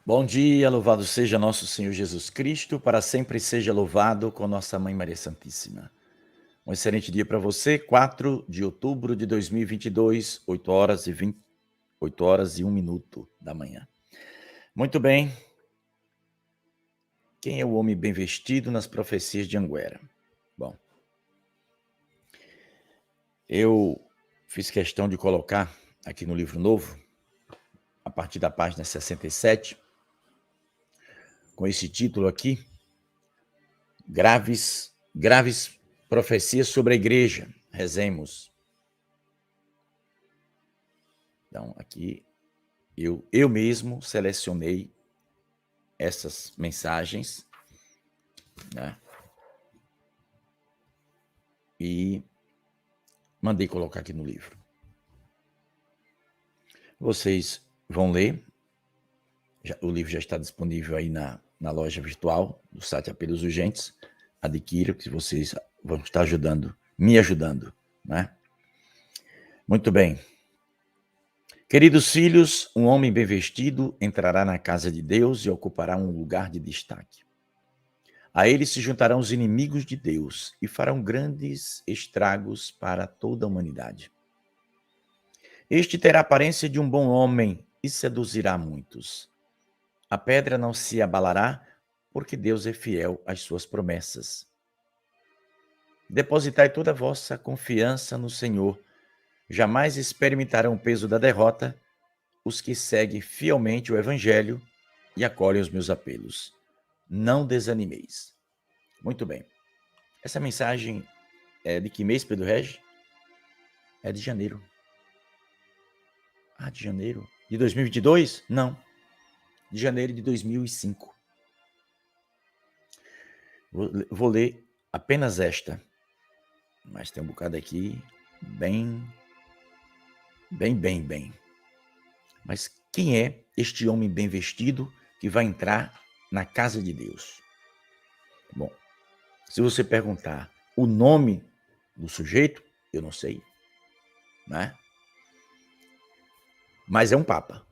Bom dia, louvado seja nosso Senhor Jesus Cristo, para sempre seja louvado com nossa Mãe Maria Santíssima. Um excelente dia para você, 4 de outubro de 2022, 8 horas e 1 minuto da manhã. Muito bem, quem é o homem bem vestido nas profecias de Anguera? Bom, eu fiz questão de colocar aqui no livro novo, a partir da página 67, com esse título aqui, Graves profecias sobre a igreja. Rezemos. Então, aqui eu mesmo selecionei essas mensagens, né? E mandei colocar aqui no livro. Vocês vão ler. O livro já está disponível aí na loja virtual do site Apelos Urgentes. Adquira, que vocês vão estar me ajudando, né? Muito bem. Queridos filhos, um homem bem vestido entrará na casa de Deus e ocupará um lugar de destaque. A ele se juntarão os inimigos de Deus e farão grandes estragos para toda a humanidade. Este terá a aparência de um bom homem e seduzirá muitos. A pedra não se abalará, porque Deus é fiel às suas promessas. Depositai toda a vossa confiança no Senhor. Jamais experimentarão o peso da derrota os que seguem fielmente o Evangelho e acolhem os meus apelos. Não desanimeis. Muito bem. Essa mensagem é de que mês, Pedro Regi? É de janeiro. Ah, de janeiro? De 2022? Não. De janeiro de 2005. Vou ler apenas esta. Mas tem um bocado aqui bem. Mas quem é este homem bem vestido que vai entrar na casa de Deus? Bom, se você perguntar o nome do sujeito, eu não sei, né? Mas é um papa.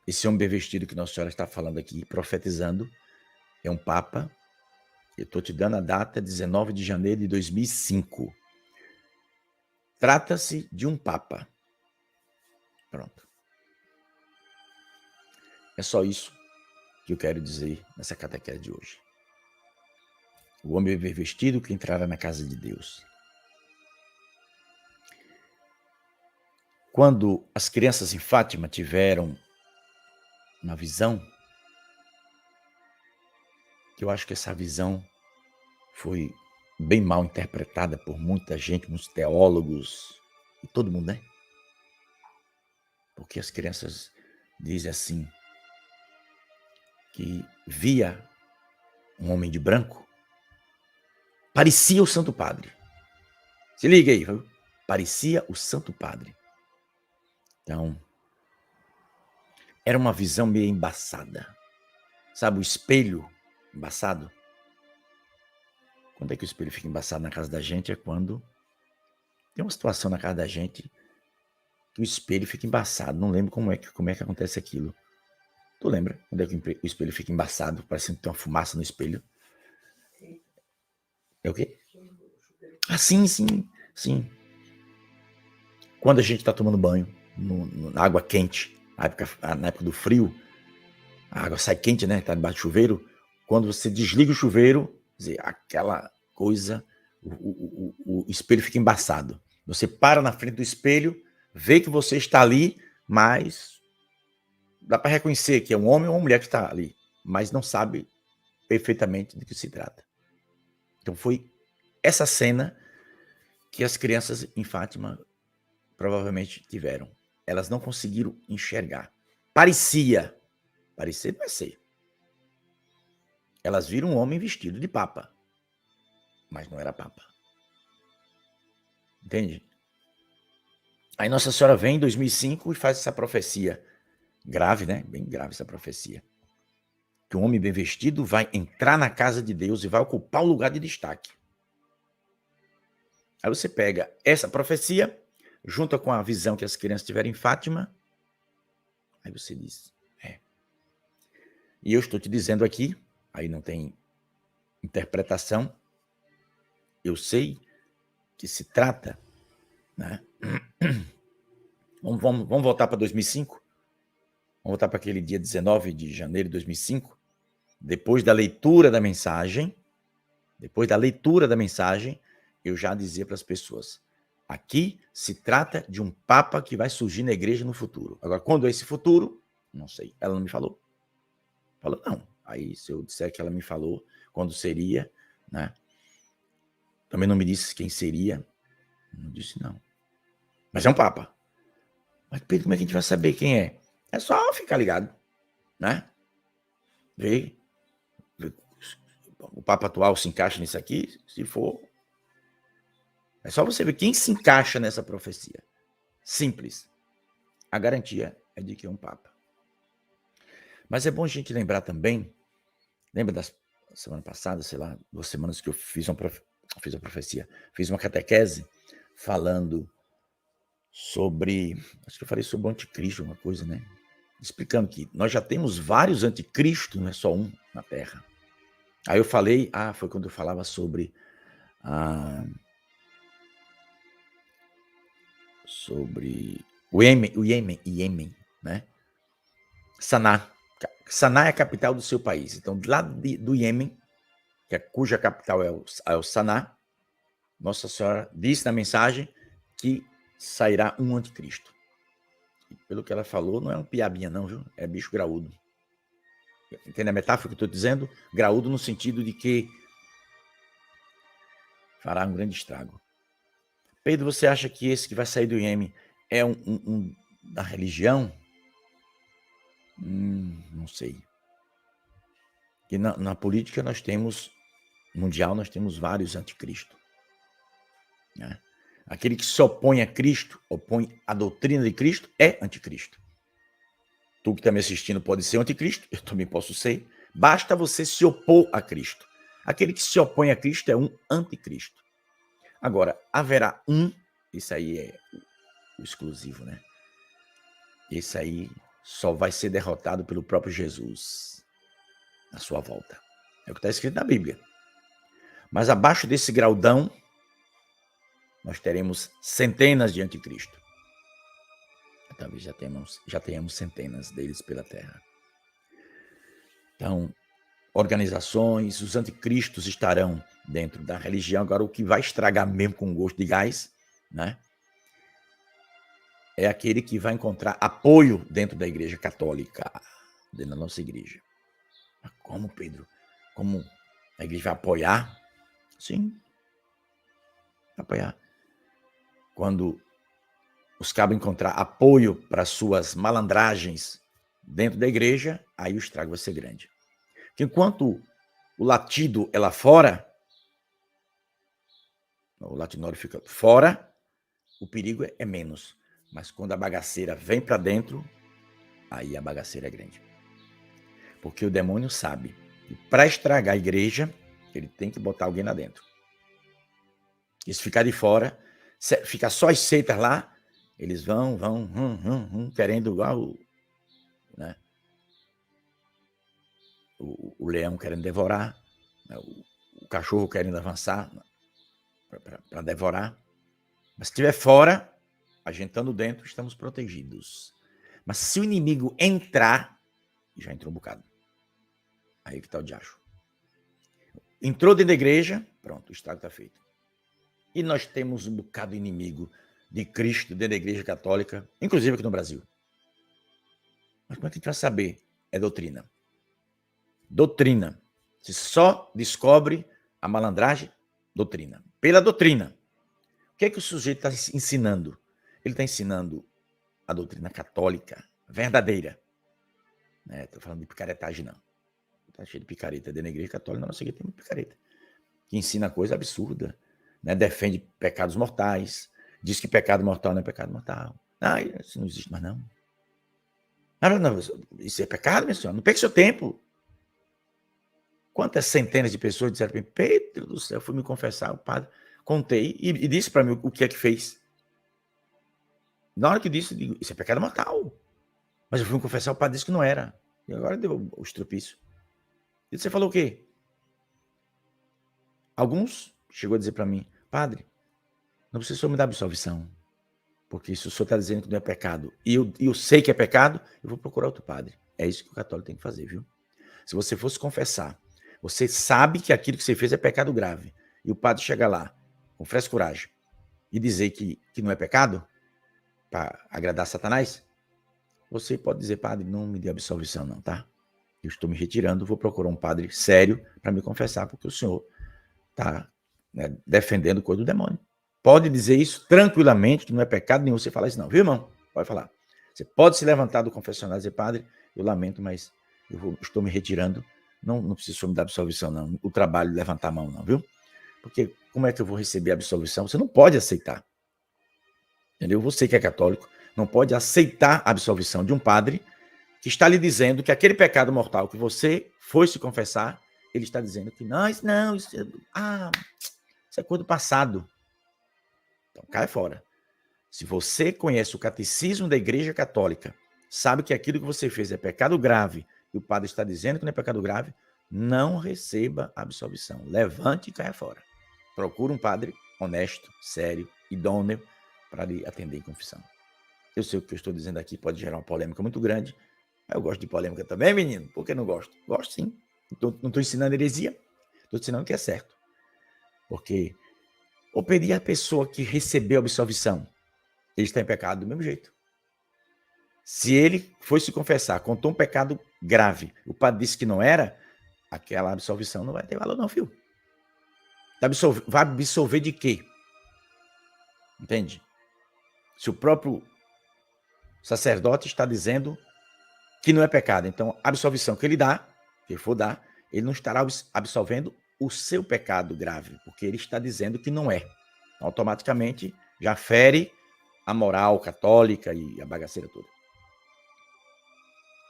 Esse homem bem vestido que Nossa Senhora está falando aqui, profetizando, é um papa. Eu estou te dando a data, 19 de janeiro de 2005. Trata-se de um papa. Pronto. É só isso que eu quero dizer nessa catequese de hoje. O homem bem vestido que entrará na casa de Deus. Quando as crianças em Fátima tiveram uma visão, que eu acho que essa visão foi bem mal interpretada por muita gente, muitos teólogos e todo mundo, né? Porque as crianças dizem assim, que via um homem de branco, parecia o Santo Padre. Se liga aí, viu? Parecia o Santo Padre. Então, era uma visão meio embaçada. Sabe o espelho embaçado? Quando é que o espelho fica embaçado na casa da gente? É quando tem uma situação na casa da gente que o espelho fica embaçado. Não lembro como é que acontece aquilo. Tu lembra quando é que o espelho fica embaçado, parecendo que tem uma fumaça no espelho? É o quê? Ah, sim. Quando a gente está tomando banho na água quente, na época do frio, a água sai quente, né? Tá debaixo do chuveiro. Quando você desliga o chuveiro, aquela coisa, o espelho fica embaçado. Você para na frente do espelho, vê que você está ali, mas dá para reconhecer que é um homem ou uma mulher que está ali, mas não sabe perfeitamente de que se trata. Então foi essa cena que as crianças em Fátima provavelmente tiveram. Elas não conseguiram enxergar. Parecer vai ser. Elas viram um homem vestido de papa, mas não era papa. Entende? Aí Nossa Senhora vem em 2005 e faz essa profecia. Grave, né? Bem grave essa profecia. Que um homem bem vestido vai entrar na casa de Deus e vai ocupar o lugar de destaque. Aí você pega essa profecia, junta com a visão que as crianças tiveram em Fátima, Aí você diz, E eu estou te dizendo aqui, aí não tem interpretação, eu sei que se trata, né? Vamos voltar para 2005? Vamos voltar para aquele dia 19 de janeiro de 2005? Depois da leitura da mensagem, eu já dizia para as pessoas, aqui se trata de um papa que vai surgir na igreja no futuro. Agora, quando é esse futuro? Não sei. Ela não me falou. Falou, não. Aí, se eu disser que ela me falou quando seria, né? Também não me disse quem seria. Não disse, não. Mas é um papa. Mas, Pedro, como é que a gente vai saber quem é? É só ficar ligado, né? Ver. O papa atual se encaixa nisso aqui? Se for, é só você ver quem se encaixa nessa profecia. Simples. A garantia é de que é um papa. Mas é bom a gente lembrar também, lembra da semana passada, sei lá, 2 semanas que eu fiz a profecia, fiz uma catequese falando sobre, acho que eu falei sobre o anticristo, uma coisa, né? Explicando que nós já temos vários anticristos, não é só um na Terra. Aí eu falei, foi quando eu falava sobre o Iêmen, né? Saná. Saná é a capital do seu país. Então, lá do Iêmen, cuja capital é o Saná, Nossa Senhora disse na mensagem que sairá um anticristo. E pelo que ela falou, não é um piabinha não, viu? É bicho graúdo. Entende a metáfora que eu estou dizendo? Graúdo no sentido de que fará um grande estrago. Pedro, você acha que esse que vai sair do Iêmen é um da religião? Não sei. Que na política mundial nós temos vários anticristos. Né? Aquele que se opõe a Cristo, opõe a doutrina de Cristo, é anticristo. Tu que está me assistindo pode ser anticristo, eu também posso ser. Basta você se opor a Cristo. Aquele que se opõe a Cristo é um anticristo. Agora, haverá isso aí é o exclusivo, né? Esse aí só vai ser derrotado pelo próprio Jesus na sua volta. É o que está escrito na Bíblia. Mas abaixo desse graudão, nós teremos centenas de anticristo. Talvez já tenhamos centenas deles pela Terra. Então, organizações, os anticristos estarão dentro da religião. Agora, o que vai estragar mesmo com gosto de gás, né? É aquele que vai encontrar apoio dentro da igreja católica, dentro da nossa igreja. Mas como, Pedro? Como a igreja vai apoiar? Sim, apoiar. Quando os cabos encontrar apoio para suas malandragens dentro da igreja, aí o estrago vai ser grande. Porque enquanto o latido é lá fora, o latinório fica fora, o perigo é menos. Mas quando a bagaceira vem para dentro, aí a bagaceira é grande. Porque o demônio sabe que para estragar a igreja, ele tem que botar alguém lá dentro. E se ficar de fora, ficar só as seitas lá, eles vão, querendo igual, né? O leão querendo devorar, né? O cachorro querendo avançar para devorar. Mas se estiver fora, a gente estando dentro, estamos protegidos. Mas se o inimigo entrar, já entrou um bocado. Aí que está o diacho. Entrou dentro da igreja, pronto, o estrago está feito. E nós temos um bocado de inimigo de Cristo dentro da igreja católica, inclusive aqui no Brasil. Mas como é que a gente vai saber? É doutrina. Doutrina. Se só descobre a malandragem, doutrina. Pela doutrina. O que é que o sujeito está ensinando? Ele está ensinando a doutrina católica verdadeira. Estou falando de picaretagem, não. Está cheio de picareta dentro da igreja católica, na nossa igreja tem muita picareta. Que ensina coisa absurda. Né? Defende pecados mortais. Diz que pecado mortal não é pecado mortal. Isso não existe mais, não. Não, isso é pecado, meu senhor. Não perca seu tempo. Quantas centenas de pessoas disseram para mim, Pedro do céu, fui me confessar, o padre, contei e disse para mim o que é que fez. Na hora que disse, eu digo, isso é pecado mortal. Mas eu fui me confessar, o padre disse que não era. E agora deu o estrupício. E você falou o quê? Alguns chegou a dizer para mim, padre, não precisa o senhor me dar absolvição, porque se o senhor está dizendo que não é pecado, e eu sei que é pecado, eu vou procurar outro padre. É isso que o católico tem que fazer, viu? Se você fosse confessar, você sabe que aquilo que você fez é pecado grave, e o padre chega lá, com frescuragem, e dizer que não é pecado, para agradar Satanás, você pode dizer, padre, não me dê absolvição não, tá? Eu estou me retirando, vou procurar um padre sério para me confessar, porque o senhor está, né, defendendo coisa do demônio. Pode dizer isso tranquilamente, que não é pecado nenhum você falar isso não, viu, irmão? Pode falar. Você pode se levantar do confessionário e dizer, padre, eu lamento, mas estou me retirando, não preciso me dar absolvição não, o trabalho de levantar a mão não, viu? Porque como é que eu vou receber a absolvição? Você não pode aceitar. Entendeu? Você que é católico não pode aceitar a absolvição de um padre que está lhe dizendo que aquele pecado mortal que você foi se confessar, ele está dizendo que isso é coisa do passado. Então, cai fora. Se você conhece o catecismo da Igreja Católica, sabe que aquilo que você fez é pecado grave, e o padre está dizendo que não é pecado grave, não receba absolvição. Levante e caia fora. Procure um padre honesto, sério, idôneo, para lhe atender em confissão. Eu sei o que eu estou dizendo aqui pode gerar uma polêmica muito grande. Eu gosto de polêmica também, menino. Por que não gosto? Gosto sim. Não estou ensinando heresia. Estou ensinando que é certo. Porque ou pedir a pessoa que recebeu a absolvição, ele está em pecado do mesmo jeito. Se ele foi se confessar, contou um pecado grave, o padre disse que não era, aquela absolvição não vai ter valor não, filho. Vai absolver de quê? Entende? Se o próprio sacerdote está dizendo que não é pecado, então a absolvição que ele dá, que ele for dar, ele não estará absolvendo o seu pecado grave, porque ele está dizendo que não é. Então, automaticamente já fere a moral católica e a bagaceira toda.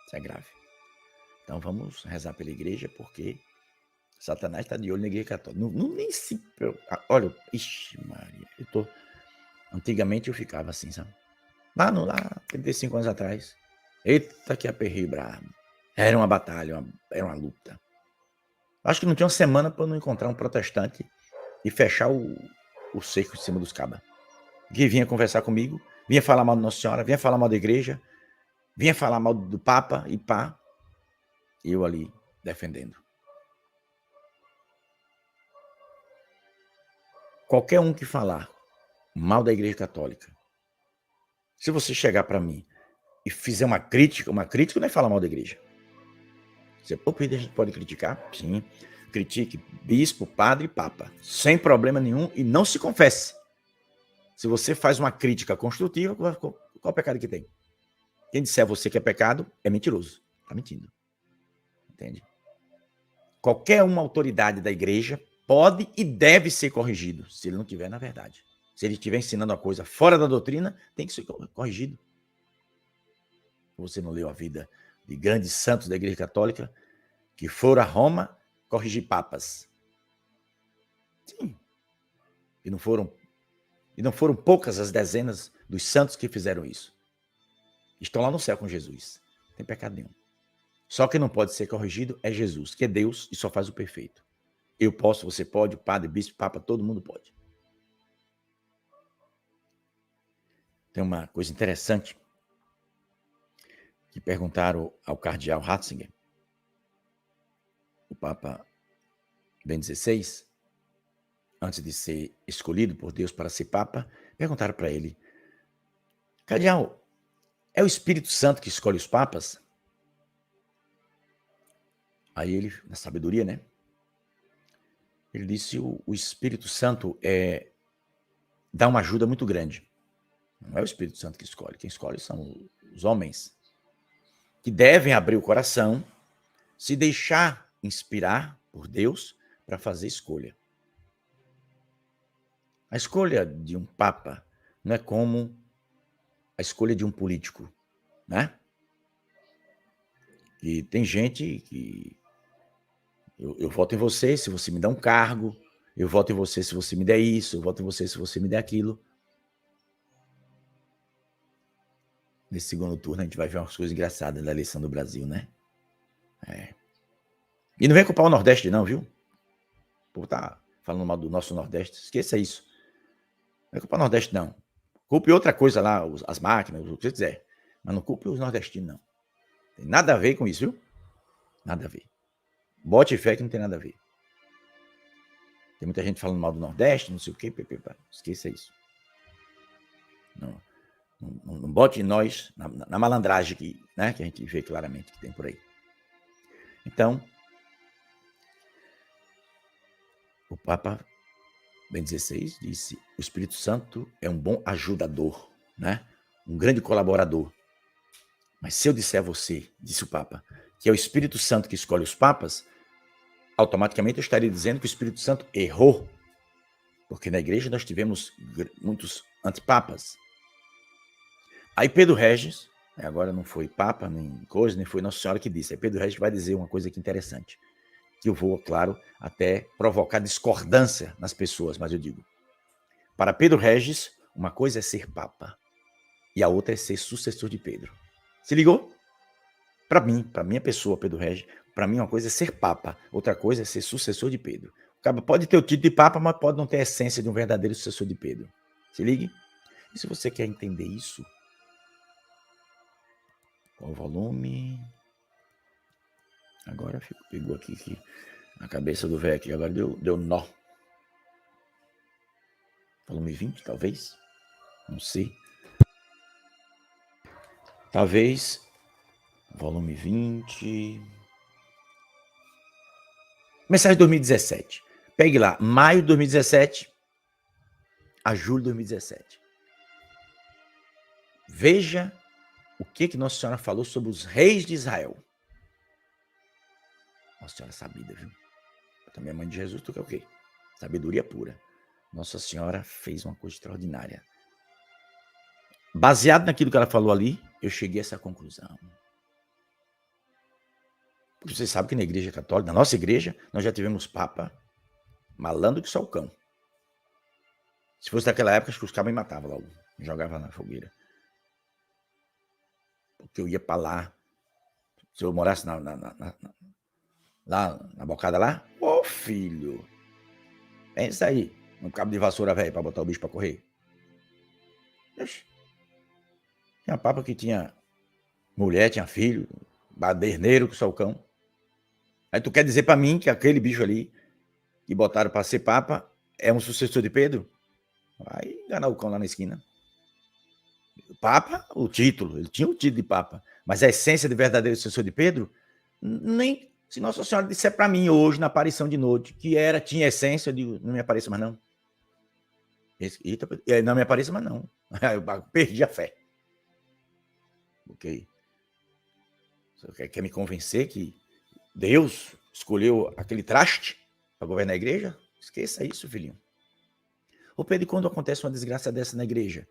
Isso é grave. Então vamos rezar pela igreja, porque Satanás está de olho na igreja católica. Não nem se... Olha, ixi Maria, antigamente eu ficava assim, sabe? Lá, 35 anos atrás. Eita, que aperreio brabo. Era uma batalha, era uma luta. Acho que não tinha uma semana para eu não encontrar um protestante e fechar o cerco em cima dos cabas. Que vinha conversar comigo, vinha falar mal de Nossa Senhora, vinha falar mal da igreja, vinha falar mal do Papa e pá. E eu ali defendendo. Qualquer um que falar mal da igreja católica, se você chegar para mim e fizer uma crítica não é falar mal da igreja. Você, a gente pode criticar? Sim. Critique bispo, padre e papa, sem problema nenhum, e não se confesse. Se você faz uma crítica construtiva, qual o pecado que tem? Quem disser a você que é pecado, é mentiroso. Está mentindo. Entende? Qualquer uma autoridade da igreja pode e deve ser corrigido, se ele não tiver na verdade. Se ele estiver ensinando uma coisa fora da doutrina, tem que ser corrigido. Você não leu a vida de grandes santos da igreja católica que foram a Roma corrigir papas? Sim. E não foram poucas as dezenas dos santos que fizeram isso. Estão lá no céu com Jesus. Não tem pecado nenhum. Só quem não pode ser corrigido é Jesus, que é Deus e só faz o perfeito. Eu posso, você pode, o padre, bispo, papa, todo mundo pode. Tem uma coisa interessante que perguntaram ao cardeal Ratzinger, o Papa Bento XVI, antes de ser escolhido por Deus para ser Papa, perguntaram para ele, cardeal, é o Espírito Santo que escolhe os papas? Aí ele, na sabedoria, né? Ele disse, o Espírito Santo dá uma ajuda muito grande. Não é o Espírito Santo que escolhe, quem escolhe são os homens, que devem abrir o coração, se deixar inspirar por Deus para fazer escolha. A escolha de um papa não é como a escolha de um político, né? E tem gente que eu voto em você se você me dá um cargo, eu voto em você se você me der isso, eu voto em você se você me der aquilo. Nesse segundo turno a gente vai ver umas coisas engraçadas da eleição do Brasil, né? E não vem culpar o Nordeste não, viu? O povo tá falando mal do nosso Nordeste. Esqueça isso. Não é culpa o Nordeste, não. Culpe outra coisa lá, as máquinas, o que você quiser. Mas não culpe os nordestinos, não. Tem nada a ver com isso, viu? Nada a ver. Bote fé que não tem nada a ver. Tem muita gente falando mal do Nordeste, não sei o quê. Esqueça isso. Não bote nós na malandragem que a gente vê claramente que tem por aí. Então, o Papa Bento XVI disse: o Espírito Santo é um bom ajudador, né? Um grande colaborador. Mas se eu disser a você, disse o Papa, que é o Espírito Santo que escolhe os papas, automaticamente eu estaria dizendo que o Espírito Santo errou. Porque na igreja nós tivemos muitos antipapas. Aí Pedro Regis, agora não foi Papa, nem coisa, nem foi Nossa Senhora que disse. Aí Pedro Regis vai dizer uma coisa aqui interessante, que eu vou, claro, até provocar discordância nas pessoas, mas eu digo, para Pedro Regis, uma coisa é ser Papa e a outra é ser sucessor de Pedro. Se ligou? Para mim, para minha pessoa, Pedro Regis, para mim uma coisa é ser Papa, outra coisa é ser sucessor de Pedro. O cara pode ter o título de Papa, mas pode não ter a essência de um verdadeiro sucessor de Pedro. Se ligue? E se você quer entender isso, qual o volume? Agora pegou aqui a cabeça do velho aqui, agora deu nó. Volume 20, talvez? Não sei. Talvez. Volume 20. Mensagem de 2017. Pegue lá, maio de 2017 a julho de 2017. Veja o que Nossa Senhora falou sobre os reis de Israel. Nossa Senhora sabida, viu? Também a mãe de Jesus, tu quer o quê? Sabedoria pura. Nossa Senhora fez uma coisa extraordinária. Baseado naquilo que ela falou ali, eu cheguei a essa conclusão. Porque você sabe que na igreja católica, na nossa igreja, nós já tivemos papa malandro que só o cão. Se fosse daquela época, acho que os cabos me matavam logo. Me jogavam na fogueira. Porque eu ia para lá. Se eu morasse lá na bocada lá, ô filho, pensa aí, um cabo de vassoura velho para botar o bicho para correr. Oxi. Tinha papa que tinha mulher, tinha filho, baderneiro que só o cão. Aí tu quer dizer para mim que aquele bicho ali que botaram para ser papa é um sucessor de Pedro? Vai enganar o cão lá na esquina. O papa, o título, ele tinha o título de papa, mas a essência de verdadeiro sucessor de Pedro, nem se Nossa Senhora disser para mim hoje, na aparição de noite, que tinha essência, eu digo, não me apareça mais não. Não me apareça mais não. Eu perdi a fé. Ok? Você quer me convencer que Deus escolheu aquele traste para governar a igreja? Esqueça isso, filhinho. Ô Pedro, e quando acontece uma desgraça dessa na igreja?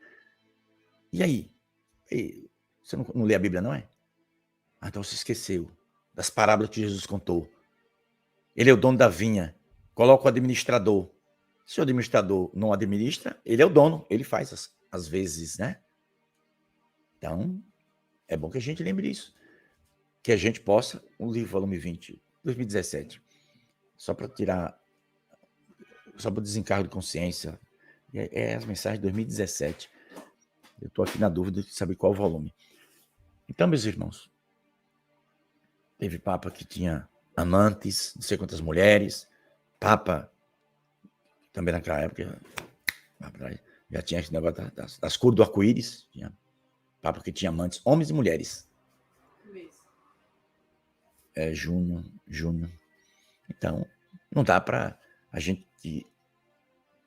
E aí? Você não lê a Bíblia, não é? Ah, então você esqueceu das parábolas que Jesus contou. Ele é o dono da vinha. Coloca o administrador. Se o administrador não administra, ele é o dono. Ele faz às vezes, né? Então, é bom que a gente lembre disso. Que a gente possa, o livro volume 20, 2017, só para tirar, só para desencargo de consciência, é as mensagens de 2017. Eu estou aqui na dúvida de saber qual o volume. Então, meus irmãos, teve papa que tinha amantes, não sei quantas mulheres, papa, também naquela época, já tinha esse negócio das cores do arco-íris, tinha papa que tinha amantes, homens e mulheres. Junho. Então, não dá para a gente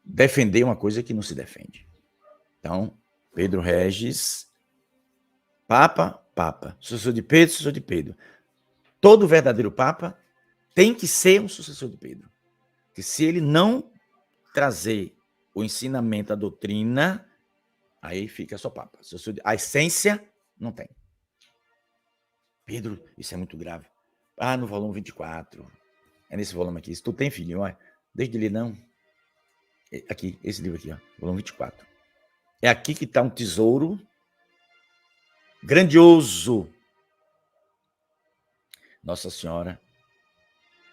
defender uma coisa que não se defende. Então, Pedro Regis, papa, sucessor de Pedro. Todo verdadeiro papa tem que ser um sucessor de Pedro. Porque se ele não trazer o ensinamento, a doutrina, aí fica só papa. A essência não tem. Pedro, isso é muito grave. No volume 24. É nesse volume aqui. Se tu tem filho, olha, desde ele não. Aqui, esse livro aqui, ó, volume 24. É aqui que está um tesouro grandioso. Nossa Senhora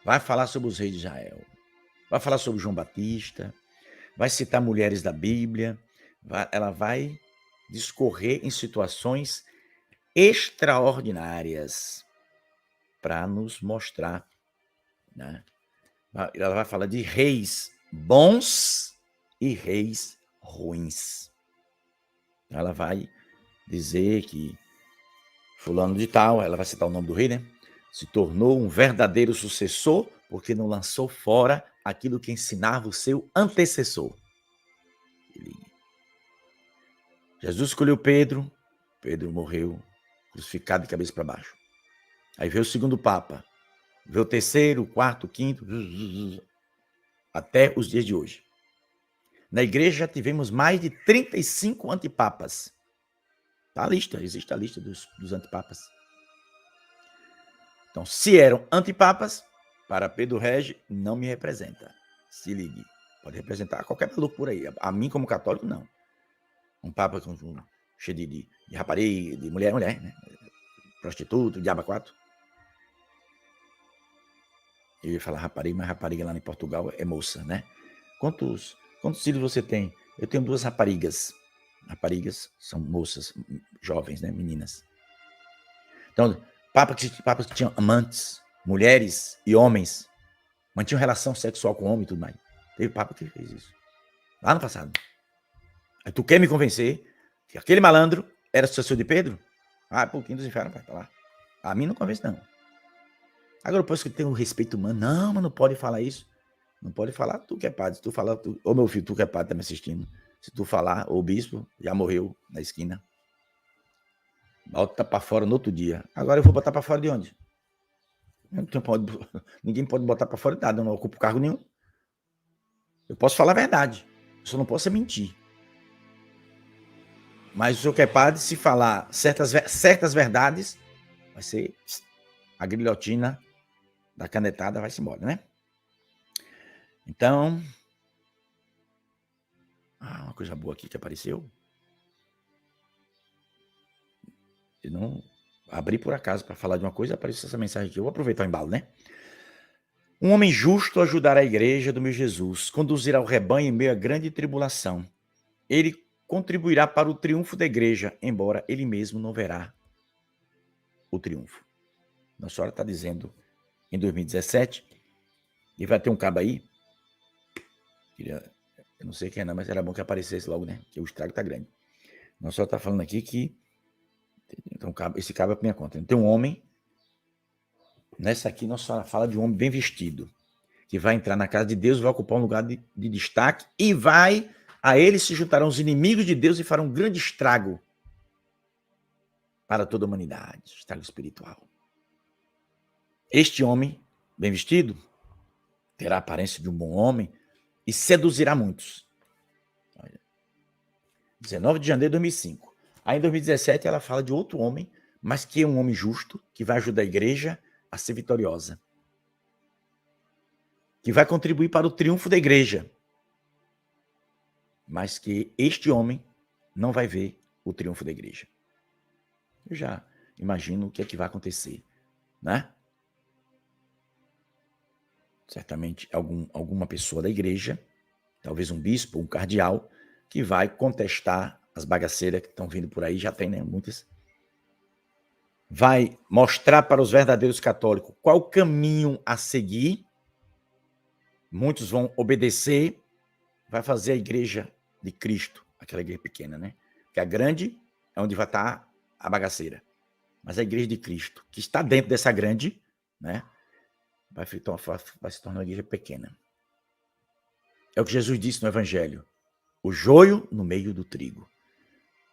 vai falar sobre os reis de Israel, vai falar sobre João Batista, vai citar mulheres da Bíblia, ela vai discorrer em situações extraordinárias para nos mostrar, né? Ela vai falar de reis bons e reis ruins. Ela vai dizer que fulano de tal, ela vai citar o nome do rei, né? Se tornou um verdadeiro sucessor porque não lançou fora aquilo que ensinava o seu antecessor. Jesus escolheu Pedro, Pedro morreu crucificado de cabeça para baixo. Aí veio o segundo Papa, veio o terceiro, o quarto, o quinto, até os dias de hoje. Na igreja já tivemos mais de 35 antipapas. Tá a lista, existe a lista dos antipapas. Então, se eram antipapas, para Pedro Regi, não me representa. Se ligue. Pode representar qualquer maluco por aí. A mim, como católico, não. Um papa cheio de rapariga, de mulher, né? Prostituto, diabo 4. Eu ia falar rapariga, mas rapariga lá em Portugal é moça, né? Quantos filhos você tem? Eu tenho 2 raparigas. Raparigas são moças, jovens, né? Meninas. Então, papas que tinham amantes, mulheres e homens, mantinham relação sexual com homem e tudo mais. Teve papa que fez isso. Lá no passado. Aí tu quer me convencer que aquele malandro era sucessor de Pedro? Ah, pouquinho dos infernos vai pra lá. A mim não convence, não. Agora, depois que tem o respeito humano, não, mas não pode falar isso. Não pode falar, tu que é padre. Se tu falar, ô meu filho, tu que é padre, tá me assistindo. Se tu falar, o bispo já morreu na esquina. Bota pra fora no outro dia. Agora eu vou botar pra fora de onde? Ninguém pode botar pra fora de nada, eu não ocupo cargo nenhum. Eu posso falar a verdade, eu só não posso mentir. Mas o senhor que é padre, se falar certas verdades, vai ser a guilhotina da canetada, vai-se embora, né? Então, uma coisa boa aqui que apareceu. Eu não abri por acaso para falar de uma coisa, apareceu essa mensagem aqui. Eu vou aproveitar o embalo, né? Um homem justo ajudará a igreja do meu Jesus, conduzirá o rebanho em meio à grande tribulação. Ele contribuirá para o triunfo da igreja, embora ele mesmo não verá o triunfo. Nossa Senhora está dizendo, em 2017, e vai ter um cabo aí, eu não sei quem é não, mas era bom que aparecesse logo, né? Que o estrago tá grande. Nossa Senhora está falando aqui que então, esse cabo é por minha conta. Tem um homem, nessa aqui Nossa Senhora fala de um homem bem vestido, que vai entrar na casa de Deus, vai ocupar um lugar de destaque e a ele se juntarão os inimigos de Deus e farão um grande estrago para toda a humanidade, estrago espiritual. Este homem, bem vestido, terá a aparência de um bom homem e seduzirá muitos. 19 de janeiro de 2005. Aí em 2017 ela fala de outro homem, mas que é um homem justo, que vai ajudar a igreja a ser vitoriosa. Que vai contribuir para o triunfo da igreja. Mas que este homem não vai ver o triunfo da igreja. Eu já imagino o que é que vai acontecer, né? Certamente alguma pessoa da igreja, talvez um bispo, um cardeal, que vai contestar as bagaceiras que estão vindo por aí, já tem, né, muitas. Vai mostrar para os verdadeiros católicos qual o caminho a seguir. Muitos vão obedecer, vai fazer a igreja de Cristo, aquela igreja pequena, né? Que a grande é onde vai estar a bagaceira. Mas a igreja de Cristo, que está dentro dessa grande, né? Vai se tornar uma igreja pequena. É o que Jesus disse no Evangelho. O joio no meio do trigo.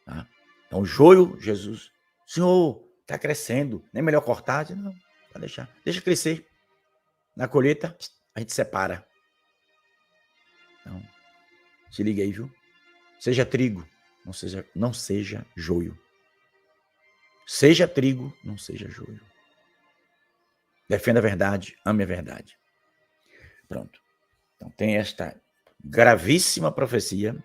Tá? Então, o joio, Jesus, Senhor, está crescendo, nem melhor cortar? Não, vai deixar. Deixa crescer. Na colheita, a gente separa. Então, se liga aí, viu? Seja trigo, não seja joio. Seja trigo, não seja joio. Defenda a verdade, ame a verdade. Pronto. Então tem esta gravíssima profecia.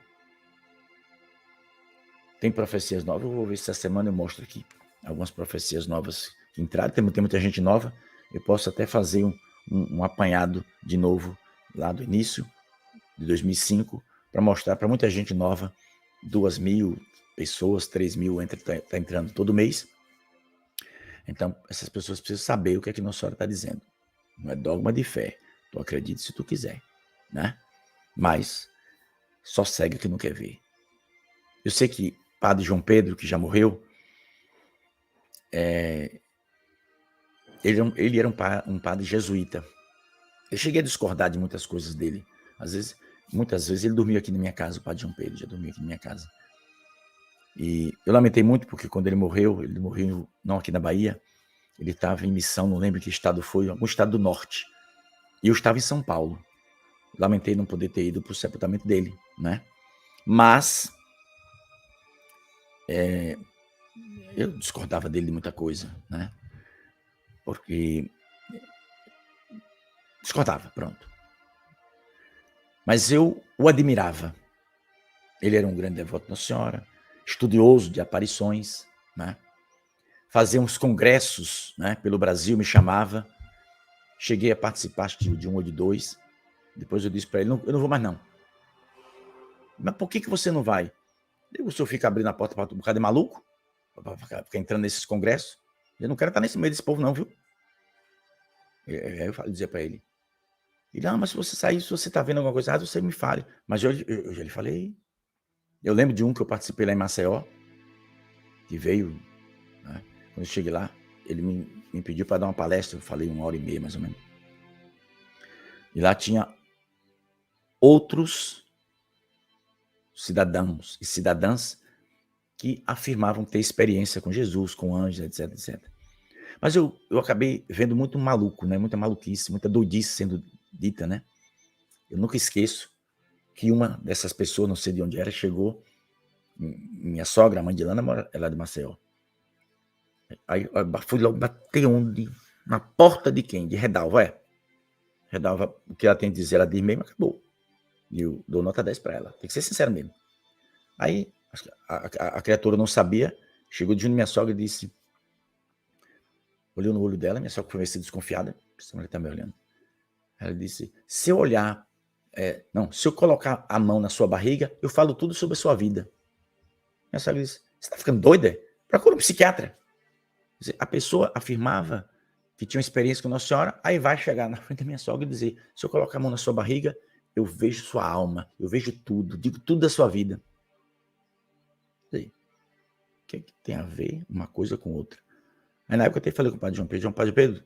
Tem profecias novas, eu vou ver se essa semana eu mostro aqui. algumas profecias novas que entraram, tem muita gente nova. Eu posso até fazer um apanhado de novo lá do início de 2005 para mostrar para muita gente nova, 2.000 pessoas, 3.000 tá entrando todo mês. Então, essas pessoas precisam saber o que é que Nossa Senhora está dizendo. Não é dogma de fé. Tu acredita se tu quiser, né? Mas só segue o que não quer ver. Eu sei que Padre João Pedro, que já morreu, ele era um padre jesuíta. Eu cheguei a discordar de muitas coisas dele. Muitas vezes ele dormiu aqui na minha casa, o Padre João Pedro já dormiu aqui na minha casa. E eu lamentei muito porque quando ele morreu não aqui na Bahia, ele estava em missão, não lembro que estado foi, algum estado do norte. E eu estava em São Paulo. Lamentei não poder ter ido para o sepultamento dele, né? Mas eu discordava dele de muita coisa, né? Porque discordava, pronto. Mas eu o admirava. Ele era um grande devoto de Nossa Senhora, estudioso de aparições, né? Fazia uns congressos, né, pelo Brasil, me chamava. Cheguei a participar de um ou de dois. Depois eu disse para ele, eu não vou mais não. Mas por que você não vai? O senhor fica abrindo a porta para um bocado de maluco? Para ficar entrando nesses congressos? Eu não quero estar nesse meio desse povo não, viu? Aí eu dizia para ele. Ele, mas se você sair, se você está vendo alguma coisa errada, você me fale. Mas eu já lhe falei. Eu lembro de um que eu participei lá em Maceió, que veio, né? Quando eu cheguei lá, ele me pediu para dar uma palestra, eu falei 1h30 mais ou menos. E lá tinha outros cidadãos e cidadãs que afirmavam ter experiência com Jesus, com anjos, etc, etc. Mas eu acabei vendo muito maluco, né? Muita maluquice, muita doidice sendo dita, né? Eu nunca esqueço que uma dessas pessoas, não sei de onde era, chegou, minha sogra, a mãe de Lana, ela é de Maceió. Aí eu fui logo bater onde? Na porta de quem? De Redalva, Redalva, o que ela tem a dizer, ela diz mesmo, acabou. E eu dou nota 10 para ela, tem que ser sincero mesmo. Aí a criatura não sabia, chegou de junto minha sogra e disse, olhou no olho dela, minha sogra foi meio desconfiada, essa mulher tá me olhando. Ela disse, se eu olhar, se eu colocar a mão na sua barriga, eu falo tudo sobre a sua vida. Minha sogra disse, você tá ficando doida? Procura um psiquiatra. A pessoa afirmava que tinha uma experiência com Nossa Senhora, aí vai chegar na frente da minha sogra e dizer, se eu colocar a mão na sua barriga, eu vejo sua alma, eu vejo tudo, digo tudo da sua vida. O que tem a ver uma coisa com outra? Aí na época eu até falei com o Padre João Pedro,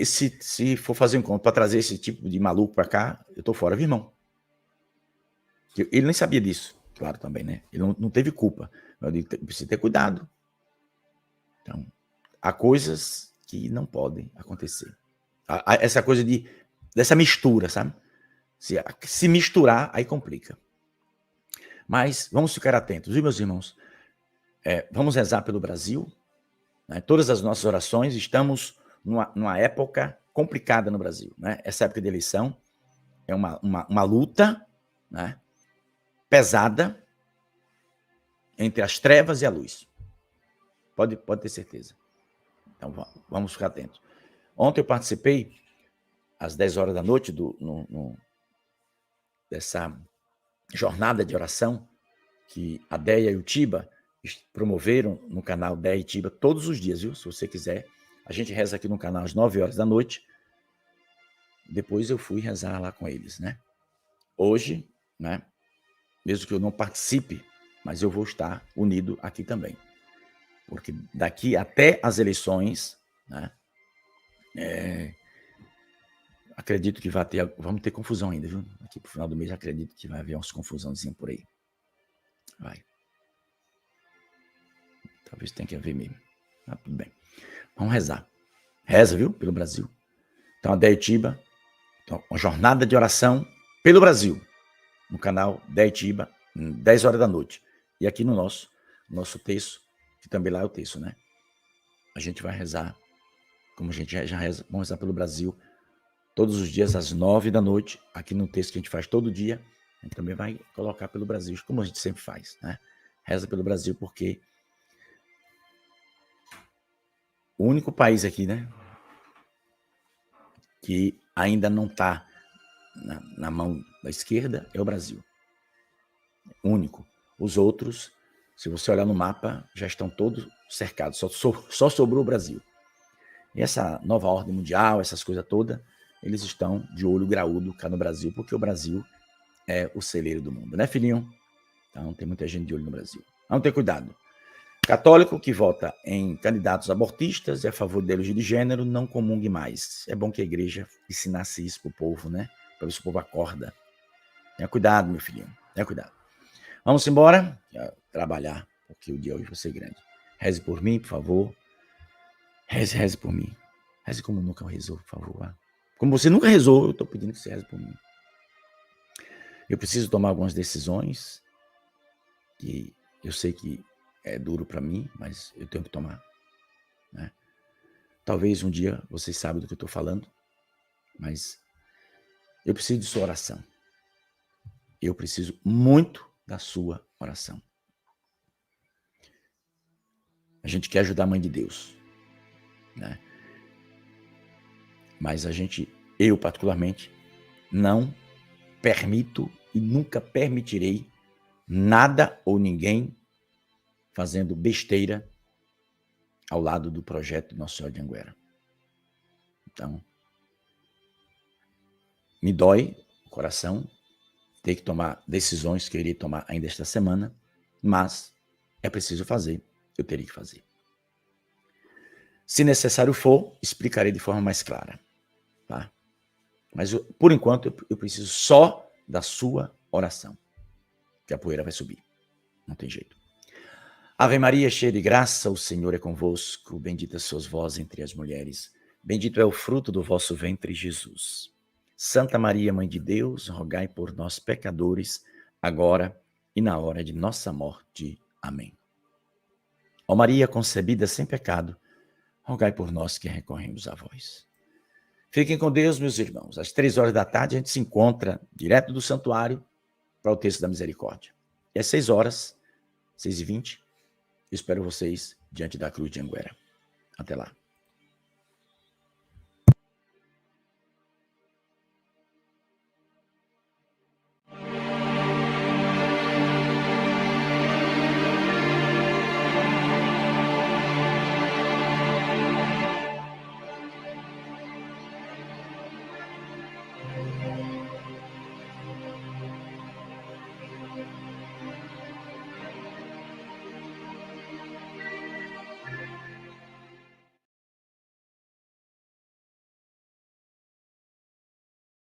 se for fazer um encontro para trazer esse tipo de maluco para cá, eu tô fora, viu, irmão? Ele nem sabia disso, claro, também, né? Ele não teve culpa. Eu digo, precisa ter cuidado. Então, há coisas que não podem acontecer. Essa coisa dessa mistura, sabe? Se misturar, aí complica. Mas vamos ficar atentos, viu, meus irmãos? Vamos rezar pelo Brasil. Né? Todas as nossas orações, estamos numa época complicada no Brasil. Né? Essa época de eleição é uma luta, né, pesada entre as trevas e a luz. Pode ter certeza. Então, vamos ficar atentos. Ontem eu participei, às 10 horas da noite, dessa jornada de oração que a Deia e o Tiba promoveram no canal Deia e Tiba todos os dias, viu? Se você quiser. A gente reza aqui no canal às 9 horas da noite. Depois eu fui rezar lá com eles, né? Hoje, né? Mesmo que eu não participe, mas eu vou estar unido aqui também. Porque daqui até as eleições, né? Acredito que vamos ter confusão ainda, viu? Aqui pro final do mês acredito que vai haver umas confusãozinhas por aí. Vai. Talvez tenha que haver mesmo. Tá tudo bem. Vamos rezar. Reza, viu? Pelo Brasil. Então, a Deitiba, uma jornada de oração pelo Brasil, no canal Deitiba, 10 horas da noite. E aqui no nosso texto, que também lá é o texto, né? A gente vai rezar, como a gente já reza, vamos rezar pelo Brasil, todos os dias às 9 da noite, aqui no texto que a gente faz todo dia, a gente também vai colocar pelo Brasil, como a gente sempre faz, né? Reza pelo Brasil porque O único país aqui, né, que ainda não está na mão da esquerda é o Brasil. Único. Os outros, se você olhar no mapa, já estão todos cercados. Só sobrou o Brasil. E essa nova ordem mundial, essas coisas todas, eles estão de olho graúdo cá no Brasil, porque o Brasil é o celeiro do mundo, né, filhinho? Então tem muita gente de olho no Brasil. Vamos ter cuidado. Católico que vota em candidatos abortistas e a favor da ideologia de gênero não comungue mais. É bom que a igreja ensinasse isso pro povo, né? Para ver se o povo acorda. Tenha cuidado, meu filhinho. Tenha cuidado. Vamos embora trabalhar, porque o dia hoje vai ser grande. Reze por mim, por favor. Reze por mim. Reze como nunca rezou, por favor. Como você nunca rezou, eu estou pedindo que você reze por mim. Eu preciso tomar algumas decisões que eu sei que é duro para mim, mas eu tenho que tomar. Né? Talvez um dia vocês saibam do que eu estou falando, mas eu preciso de sua oração. Eu preciso muito da sua oração. A gente quer ajudar a Mãe de Deus, né? Mas eu particularmente, não permito e nunca permitirei nada ou ninguém fazendo besteira ao lado do projeto Nossa Senhora de Anguera. Então, me dói o coração ter que tomar decisões que eu iria tomar ainda esta semana, mas é preciso fazer, eu teria que fazer. Se necessário for, explicarei de forma mais clara. Tá? Mas, por enquanto, eu preciso só da sua oração, que a poeira vai subir. Não tem jeito. Ave Maria, cheia de graça, o Senhor é convosco. Bendita sois vós entre as mulheres. Bendito é o fruto do vosso ventre, Jesus. Santa Maria, Mãe de Deus, rogai por nós, pecadores, agora e na hora de nossa morte. Amém. Ó Maria, concebida sem pecado, rogai por nós que recorremos a vós. Fiquem com Deus, meus irmãos. Às 15h a gente se encontra direto do santuário para o Terço da Misericórdia. E às 6h, 6h20, eu espero vocês diante da cruz de Anguera. Até lá.